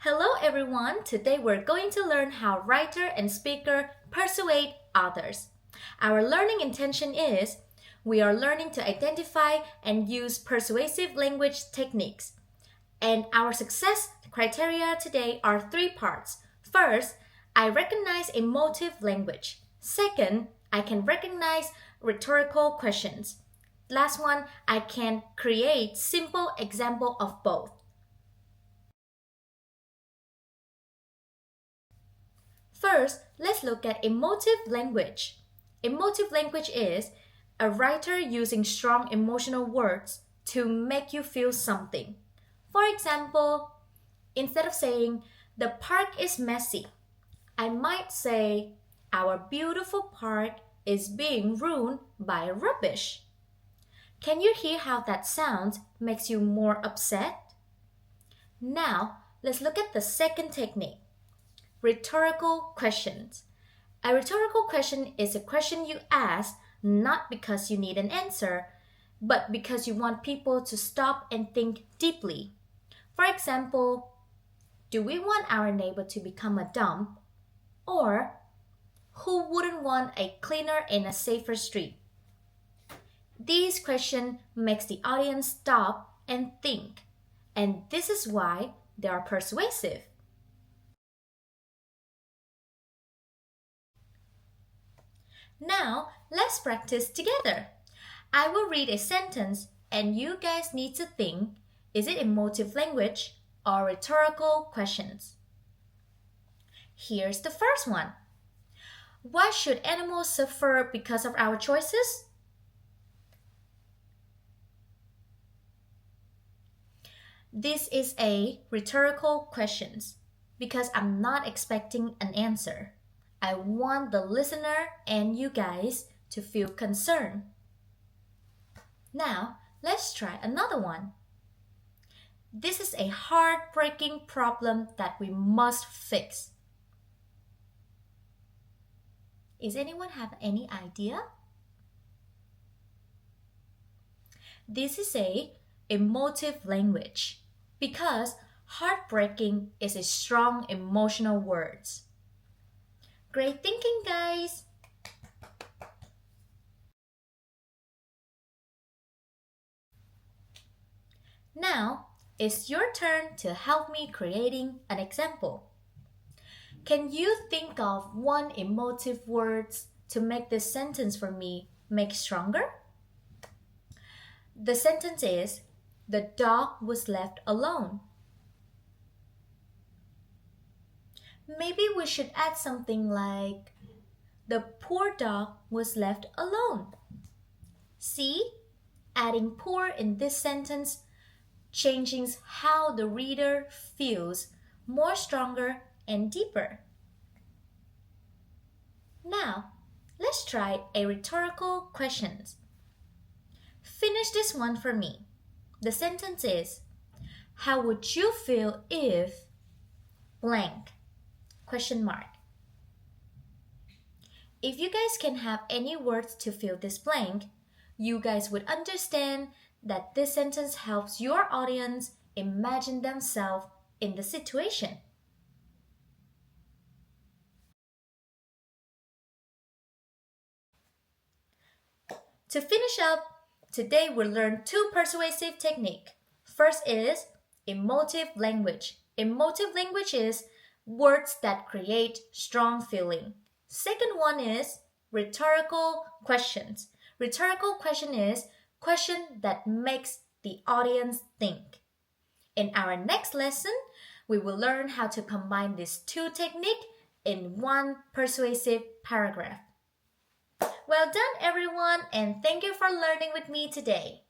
Hello everyone! Today we're going to learn how writer and speaker persuade others. Our learning intention is we are learning to identify and use persuasive language techniques. And our success criteria today are three parts. First, I recognize emotive language. Second, I can recognize rhetorical questions. Last one, I can create simple example of both. First, let's look at emotive language. Emotive language is a writer using strong emotional words to make you feel something. For example, instead of saying, the park is messy, I might say, our beautiful park is being ruined by rubbish. Can you hear how that sounds makes you more upset? Now, let's look at the second technique. Rhetorical questions. A rhetorical question is a question you ask not because you need an answer, but because you want people to stop and think deeply. For example, do we want our neighbor to become a dump? Or, who wouldn't want a cleaner and a safer street? These questions makes the audience stop and think, and this is why they are persuasive. Now, let's practice together. I will read a sentence and you guys need to think, is it emotive language or rhetorical questions? Here's the first one. Why should animals suffer because of our choices? This is a rhetorical question because I'm not expecting an answer. I want the listener and you guys to feel concerned. Now, let's try another one. This is a heartbreaking problem that we must fix. Is anyone have any idea? This is a emotive language because heartbreaking is a strong emotional word. Great thinking, guys! Now, it's your turn to help me creating an example. Can you think of one emotive words to make this sentence for me make stronger? The sentence is, the dog was left alone. Maybe we should add something like, the poor dog was left alone. See, adding poor in this sentence changes how the reader feels more stronger and deeper. Now, let's try a rhetorical question. Finish this one for me. The sentence is, how would you feel if blank? Question mark. If you guys can have any words to fill this blank, you guys would understand that this sentence helps your audience imagine themselves in the situation. To finish up, today we'll learn two persuasive techniques. First is emotive language. Emotive language is words that create strong feeling. Second one is rhetorical questions. Rhetorical question is question that makes the audience think. In our next lesson, we will learn how to combine these two techniques in one persuasive paragraph. Well done, everyone, and thank you for learning with me today.